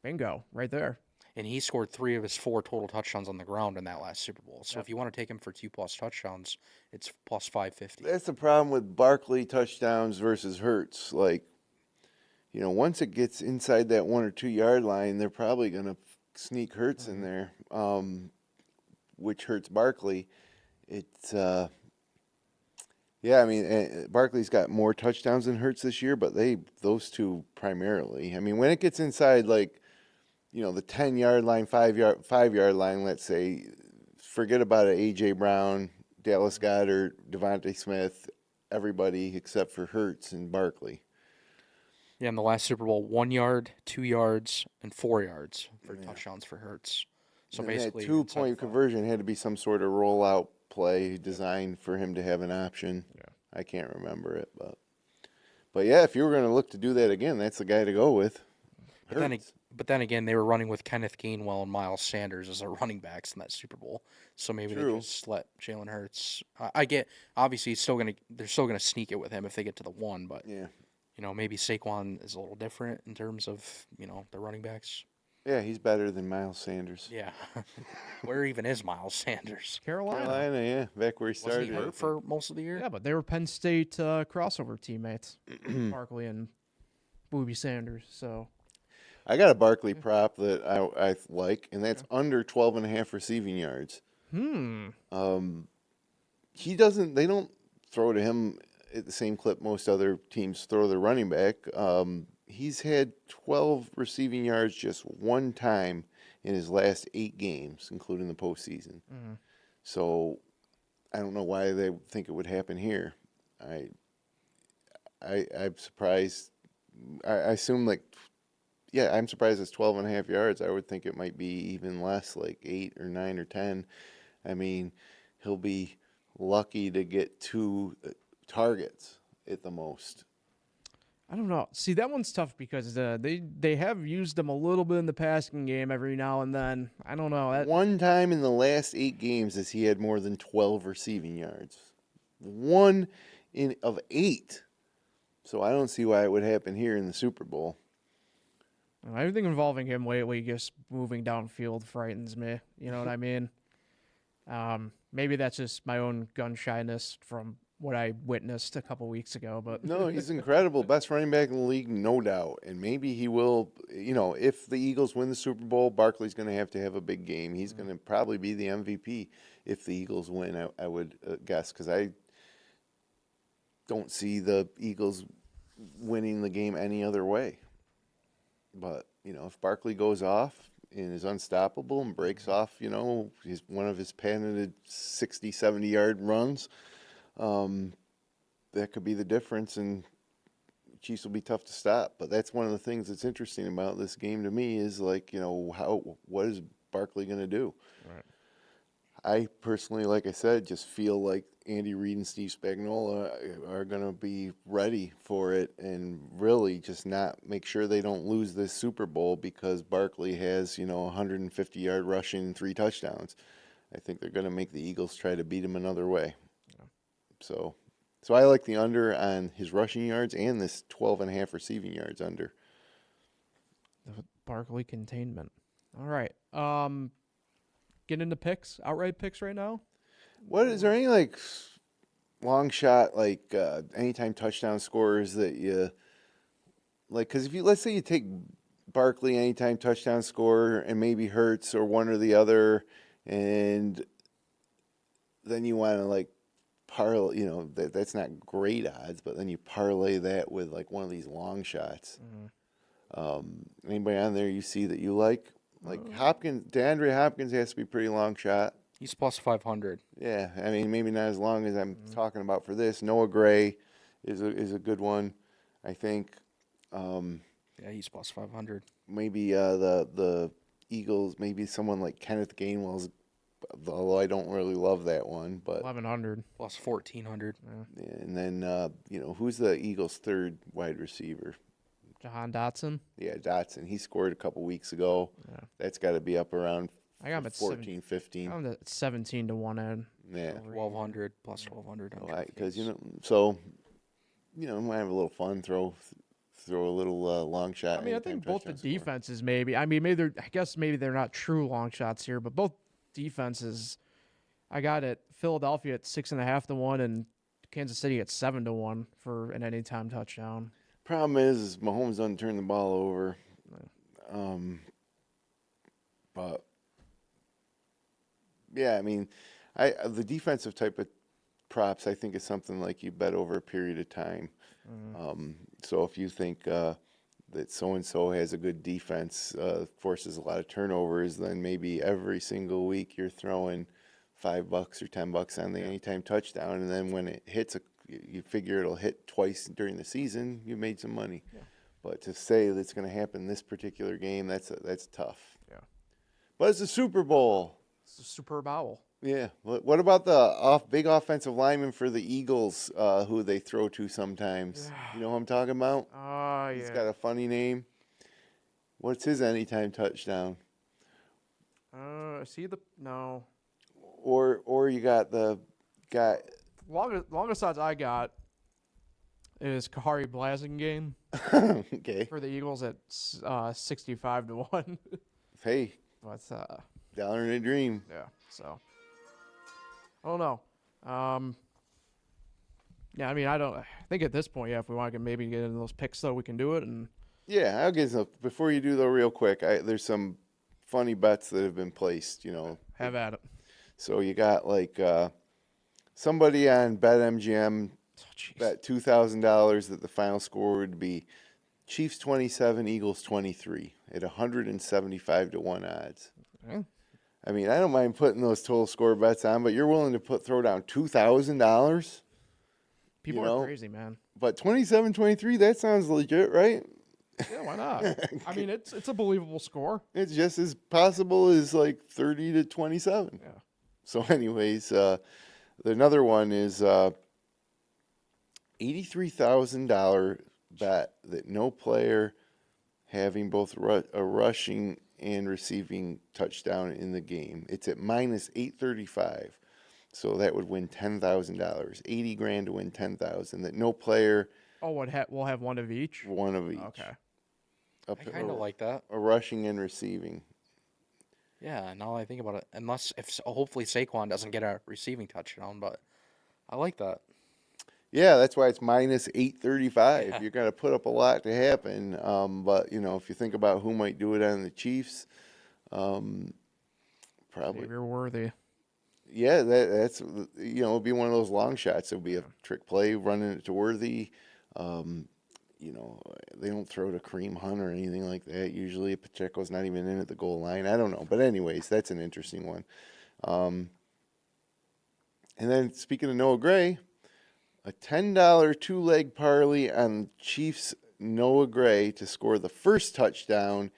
Bingo. Right there. And he scored 3 of his 4 total touchdowns on the ground in that last Super Bowl. So if you want to take him for 2+ touchdowns, it's plus 550. That's the problem with Barkley touchdowns versus Hurts. Like, once it gets inside that 1 or 2 yard line, they're probably going to sneak Hurts in there, which hurts Barkley. It's, yeah, I mean, Barkley's got more touchdowns than Hurts this year, but those two primarily. I mean, when it gets inside, like, the 10-yard line, 5-yard line, let's say, forget about it. A.J. Brown, Dallas Goedert, Devontae Smith, everybody except for Hurts and Barkley. Yeah, in the last Super Bowl, 1 yard, 2 yards, and 4 yards for touchdowns for Hurts. So And basically, that 2-point conversion had to be some sort of rollout play designed for him to have an option. Yeah. I can't remember it, but yeah, if you were going to look to do that again, that's the guy to go with. But then again, they were running with Kenneth Gainwell and Miles Sanders as their running backs in that Super Bowl. So maybe they just let Jalen Hurts. I get obviously they're still gonna sneak it with him if they get to the 1, but Yeah. Maybe Saquon is a little different in terms of the running backs. Yeah, he's better than Miles Sanders. Yeah, where even is Miles Sanders? Carolina. Yeah, back where he Was started. he hurt for most of the year? Yeah, but they were Penn State crossover teammates, Barkley and Booby Sanders. So I got a Barkley prop that I like, and that's under 12.5 receiving yards. He doesn't. They don't throw to him at the same clip most other teams throw their running back. He's had 12 receiving yards just one time in his last 8 games, including the postseason. So I don't know why they think it would happen here. I'm surprised. I assume I'm surprised it's 12.5 yards. I would think it might be even less, like 8 or 9 or 10. I mean, he'll be lucky to get 2 targets at the most. I don't know. See, that one's tough because they have used them a little bit in the passing game every now and then. I don't know. One time in the last 8 games has he had more than 12 receiving yards. 1 of 8. So I don't see why it would happen here in the Super Bowl. Everything involving him lately, just moving downfield, frightens me. You know what I mean? Maybe that's just my own gun shyness from what I witnessed a couple weeks ago. But No, he's incredible. Best running back in the league, no doubt. And maybe he will, if the Eagles win the Super Bowl, Barkley's going to have a big game. He's going to probably be the MVP if the Eagles win, I would guess, because I don't see the Eagles winning the game any other way. But, if Barkley goes off and is unstoppable and breaks off, one of his patented 60, 70-yard runs, that could be the difference, and Chiefs will be tough to stop. But that's one of the things that's interesting about this game to me is, what is Barkley going to do? Right. I personally, like I said, just feel like Andy Reid and Steve Spagnuolo are going to be ready for it and really just not make sure they don't lose this Super Bowl because Barkley has, 150-yard rushing and 3 touchdowns. I think they're going to make the Eagles try to beat him another way. Yeah. So I like the under on his rushing yards and this 12.5 receiving yards under. The Barkley containment. All right. Get into picks, outright picks right now. What is there any long shot anytime touchdown scorers that you like? Because if let's say you take Barkley anytime touchdown scorer and maybe Hurts or one or the other, and then you want to parlay, that's not great odds, but then you parlay that with like one of these long shots. Anybody on there you see that you like? Like Hopkins, DeAndre Hopkins has to be pretty long shot. He's plus 500. Yeah, I mean maybe not as long as I'm talking about for this. Noah Gray is a good one, I think. Yeah, he's plus 500. Maybe the Eagles, maybe someone like Kenneth Gainwell's, although I don't really love that one, but 1,100 plus 1,400. Yeah, and then who's the Eagles' third wide receiver? Jahan Dotson. Yeah, Dotson. He scored a couple weeks ago. Yeah. That's got to be up around I got him at 14, 15. I'm at 17 to 1 end. Yeah. 1,200 plus 1,200. Because might have a little fun. Throw a little long shot. I mean, I think both the defenses maybe. I mean, maybe they're not true long shots here, but both defenses. I got it. Philadelphia at 6.5 to 1, and Kansas City at 7 to 1 for an anytime touchdown. Problem is Mahomes doesn't turn the ball over. But yeah, I mean, the defensive type of props I think is something like you bet over a period of time. So if you think that so and so has a good defense, forces a lot of turnovers, then maybe every single week you're throwing $5 or $10 on the anytime touchdown, and then when it hits you figure it'll hit twice during the season, you made some money. Yeah. But to say that it's going to happen this particular game, that's tough. Yeah. But it's a Super Bowl. It's a Super Bowl. Yeah. What about the big offensive lineman for the Eagles, who they throw to sometimes? You know who I'm talking about? Oh, yeah. He's got a funny name. What's his anytime touchdown? No. Or you got the guy. Longest odds I got is Kahari Blasingame Okay. for the Eagles at 65 to 1. Hey. But Dollar in a dream. yeah, so I don't know. Yeah, I mean, I think at this point, if we want to maybe get into those picks, though, we can do it. And yeah, I'll get some. Before you do, though, real quick, there's some funny bets that have been placed, have at it. So you got like somebody on BetMGM bet $2,000 that the final score would be Chiefs 27, Eagles 23 at 175 to 1 odds. Okay. I mean, I don't mind putting those total score bets on, but you're willing to throw down $2,000? People are crazy, man. But 27-23, that sounds legit, right? Yeah, why not? I mean, it's a believable score. It's just as possible as like 30 to 27. Yeah. So anyways, another one is $83,000 bet that no player having both a rushing and receiving touchdown in the game. It's at minus 835. So that would win $10,000. $80,000 to win $10,000. That no player. Oh, we'll have one of each? One of each. Okay. I kind of like that. A rushing and receiving. Yeah, now I think about it. Hopefully Saquon doesn't get a receiving touchdown, but I like that. Yeah, that's why it's minus 835. Yeah. You're going to put up a lot to happen. But, if you think about who might do it on the Chiefs, probably. Xavier Worthy. Yeah, that's it'll be one of those long shots. It'll be a trick play, running it to Worthy. They don't throw to Kareem Hunt or anything like that. Usually Pacheco's not even in at the goal line. I don't know. But anyways, that's an interesting one. And then speaking of Noah Gray, a $10 two-leg parlay on Chiefs Noah Gray to score the first touchdown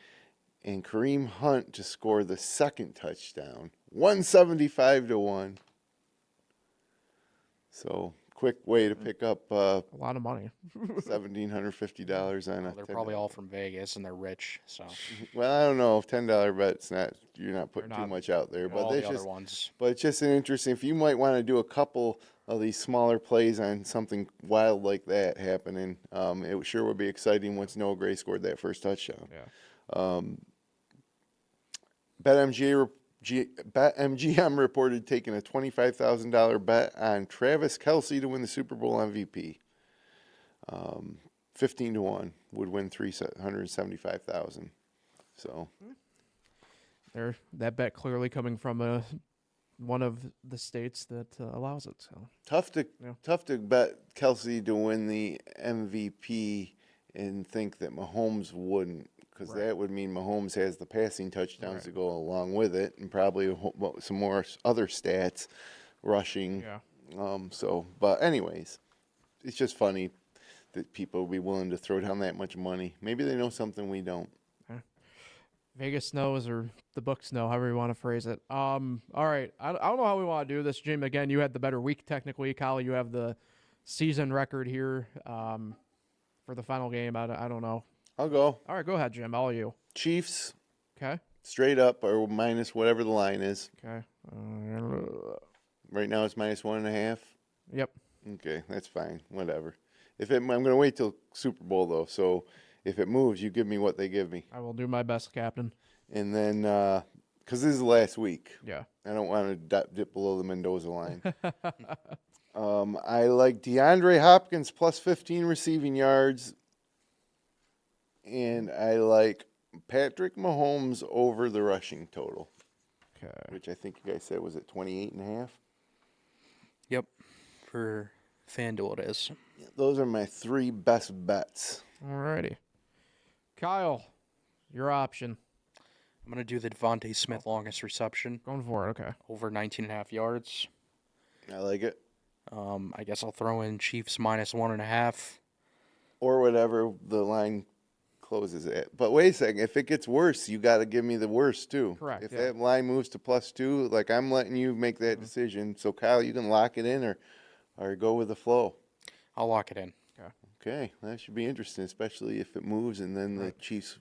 and Kareem Hunt to score the second touchdown. 175 to 1. So, quick way to pick up a lot of money. $1,750 on a. They're probably all from Vegas and they're rich, so. Well, I don't know. $10 bet's you're not putting too much out there, but all the that's other ones. But it's just an interesting. If you might want to do a couple of these smaller plays on something wild like that happening, it sure would be exciting once Noah Gray scored that first touchdown. Yeah. BetMGM reported taking a $25,000 bet on Travis Kelce to win the Super Bowl MVP. 15 to 1 would win $375,000. So That bet clearly coming from a one of the states that allows it. So Tough to Yeah. tough to bet Kelsey to win the MVP and think that Mahomes wouldn't, because Right. that would mean Mahomes has the passing touchdowns Right. to go along with it, and probably some more other stats, rushing. yeah, But anyways, it's just funny that people will be willing to throw down that much money. Maybe they know something we don't. Vegas knows or the books know, however you want to phrase it. All right, I don't know how we want to do this, Jim. Again, you had the better week technically. Kyle, you have the season record here for the final game. I don't know. I'll go. All right, go ahead, Jim. All you. Chiefs Okay. straight up or minus whatever the line is. Okay. Right now it's -1.5. Yep. Okay, that's fine. Whatever. I'm going to wait till Super Bowl though. So if it moves, you give me what they give me, I will do my best, Captain. and then because this is the last week, Yeah. I don't want to dip below the Mendoza line. I like DeAndre Hopkins plus 15 receiving yards, and I like Patrick Mahomes over the rushing total, Okay. which I think you guys said was at 28.5. Yep. For FanDuel, it is. Those are my three best bets. Alrighty. Kyle, your option. I'm going to do the Devontae Smith longest reception, Going for it. Okay. over 19.5 yards. I like it. I guess I'll throw in Chiefs -1.5. Or whatever the line closes at. But wait a second, if it gets worse, you got to give me the worst too. Correct, If yeah. that line moves to +2, like I'm letting you make that decision. So Kyle, you can lock it in or go with the flow. I'll lock it in. Okay, that should be interesting, especially if it moves and then the Chiefs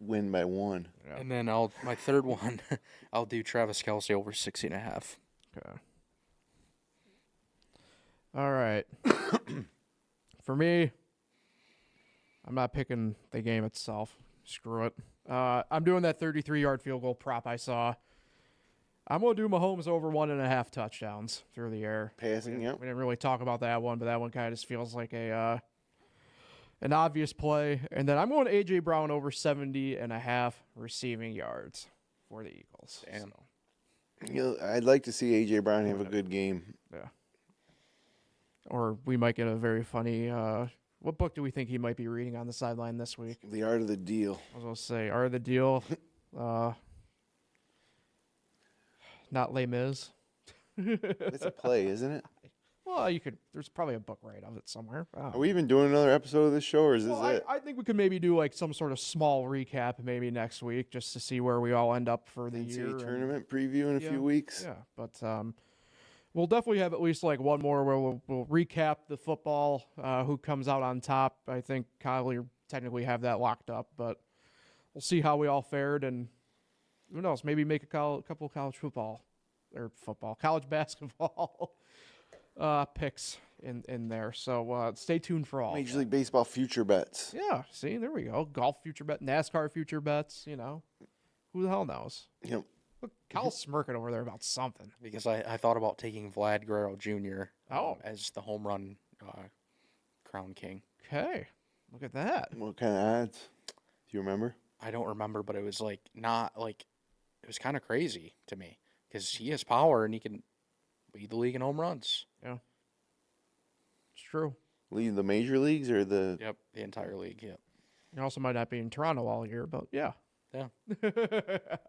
win by 1. Yeah. And then my third one, I'll do Travis Kelce over 60.5. Okay. All right. For me, I'm not picking the game itself. Screw it. I'm doing that 33-yard field goal prop I saw. I'm going to do Mahomes over 1.5 touchdowns through the air. Passing, yep. We didn't really talk about that one, but that one kind of just feels like an obvious play. And then I'm going to A.J. Brown over 70.5 receiving yards for the Eagles. Damn. So, I'd like to see A.J. Brown have a good game. yeah. Or we might get a very funny. What book do we think he might be reading on the sideline this week? The art of the deal. I was going to say, Art of the Deal. Not Les Mis. It's a play, isn't it? Well, you could. There's probably a book right of it somewhere. Are we even doing another episode of this show, or is this Well, it? I think we could maybe do like some sort of small recap maybe next week just to see where we all end up for the year. NCAA and- tournament preview in a Yeah, few weeks. Yeah, but we'll definitely have at least like one more where we'll recap the football, who comes out on top. I think Kyle, you technically have that locked up, but we'll see how we all fared, and who knows, maybe make a couple of college college basketball picks in there. So stay tuned for all. Major League Baseball future bets. Yeah, see, there we go. Golf future bet, NASCAR future bets. You know, who the hell knows? Yep. Look, Kyle's smirking over there about something. Because I thought about taking Vlad Guerrero Jr. Oh. As the home run crown king. Okay, look at that. What kind of odds? Do you remember? I don't remember, but it was like not like it was kind of crazy to me because he has power and he can lead the league in home runs. It's true. Lead the major leagues or the? Yep, the entire league. Yep. He also might not be in Toronto all year, but yeah. Yeah.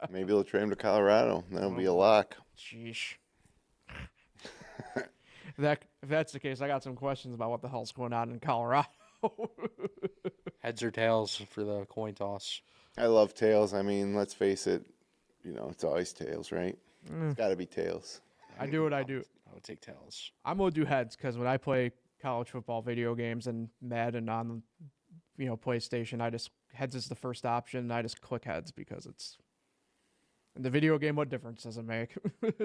Maybe they'll trade him to Colorado. That'll be a lock. Sheesh. If that's the case, I got some questions about what the hell's going on in Colorado. Heads or tails for the coin toss. I love tails. I mean, let's face it. You know, it's always tails, right? Mm. It's got to be tails. I do what I do. I would take tails. I'm gonna do heads because when I play college football video games and Madden on, PlayStation, heads is the first option. I just click heads because it's in the video game. What difference does it make?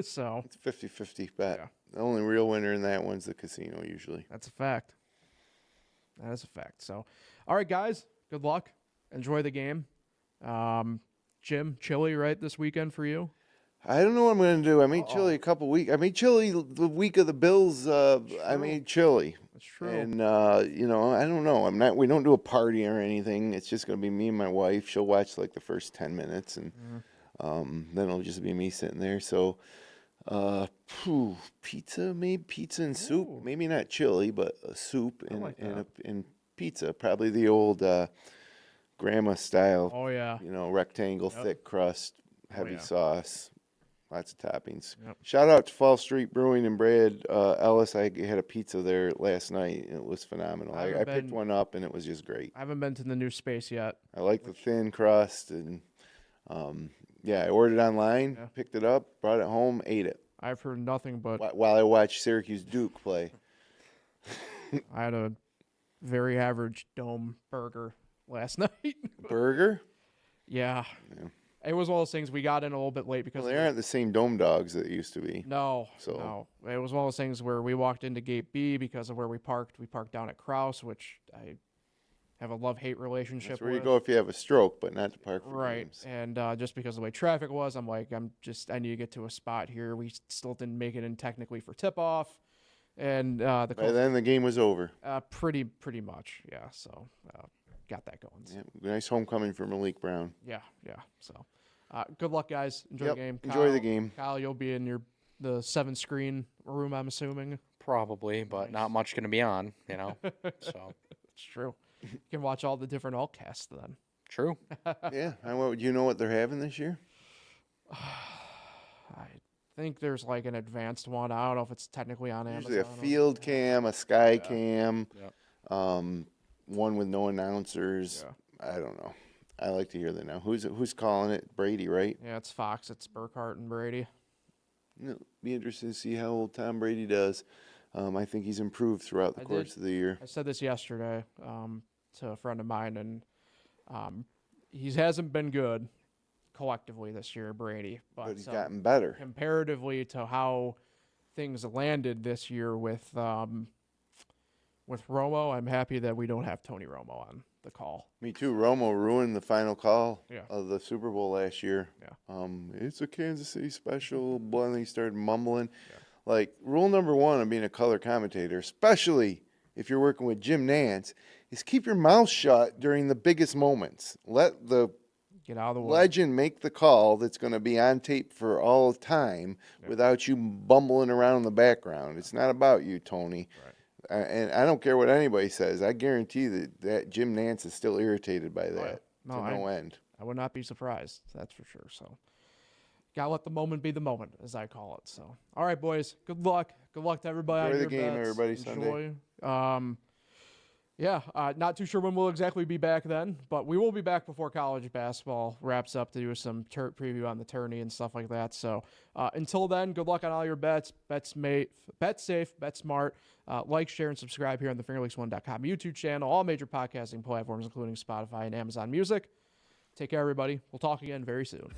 So It's a 50-50 bet. Yeah. The only real winner in that one's the casino usually. that's a fact. That is a fact. So, all right, guys, good luck. Enjoy the game. Jim, chili right this weekend for you? I don't know what I'm going to do. I made chili a couple weeks. I made chili the week of the Bills. I made chili. That's true. And I don't know. We don't do a party or anything. It's just going to be me and my wife. She'll watch like the first 10 minutes and then it'll just be me sitting there. So Pizza, maybe pizza and soup. Ooh. Maybe not chili, but a soup I and like and, that. and pizza. Probably the old grandma style. Oh yeah. Rectangle, Yep. thick crust, heavy yeah. sauce, lots of toppings. Yep. Shout out to Fall Street Brewing and Brad Ellis. I had a pizza there last night. And it was phenomenal. I I haven't picked been- one up and it was just great. I haven't been to the new space yet. I like the thin crust and I ordered online, Yeah. picked it up, brought it home, ate it I've heard nothing but while I watched Syracuse Duke play. I had a very average dome burger last night. Burger? Yeah. Yeah. It was one of those things we got in a little bit late because Well, they aren't the same dome dogs that it used to be. no. So- It was one of those things where we walked into gate B because of where we parked. We parked down at Kraus, which I have a love-hate relationship That's where with. you go if you have a stroke, but not to park for Right. games. And just because of the way traffic was, I'm like, I need to get to a spot here. We still didn't make it in technically for tip-off. And the By then, the game was over. pretty much, yeah. So got that going. Yeah, nice homecoming for Malik Brown. Yeah. So good luck, guys. Enjoy Yep, the game. enjoy the game. Kyle, you'll be in the 7-screen room, I'm assuming. Probably, but not much going to be on, So, It's true. You can watch all the different altcasts then. true. Yeah, do you know what they're having this year? I think there's like an advanced one. I don't know if it's technically on Usually Amazon. a field cam, a sky Yeah. cam, Yep. one with no announcers. Yeah. I don't know. I like to hear that now. Who's calling it? Brady, right? Yeah, it's Fox. It's Burkhart and Brady. It'll be interesting to see how old Tom Brady does. I think he's improved throughout the course of the year. I said this yesterday to a friend of mine, and he hasn't been good collectively this year, Brady. But he's gotten better. Comparatively to how things landed this year with Romo, I'm happy that we don't have Tony Romo on the call. Me too. Romo ruined the final call Yeah. of the Super Bowl last year. Yeah. It's a Kansas City special. Blah, and he started mumbling. Yeah. Like, rule number one of being a color commentator, especially if you're working with Jim Nantz, is keep your mouth shut during the biggest moments. Let the Get out of the way. legend make the call that's going to be on tape for all time without you bumbling around in the background. It's not about you, Tony. Right. And I don't care what anybody says. I guarantee that Jim Nantz is still irritated by that No, to no end. I would not be surprised. That's for sure. So, gotta let the moment be the moment, as I call it. So, all right, boys. Good luck. Good luck to everybody. Enjoy on the your game, bets. everybody, Sunday. Not too sure when we'll exactly be back then, but we will be back before college basketball wraps up to do some preview on the tourney and stuff like that. So until then, good luck on all your bets. Bet safe, bet smart. Like, share, and subscribe here on the FingerLakes1.com YouTube channel, all major podcasting platforms, including Spotify and Amazon Music. Take care, everybody. We'll talk again very soon.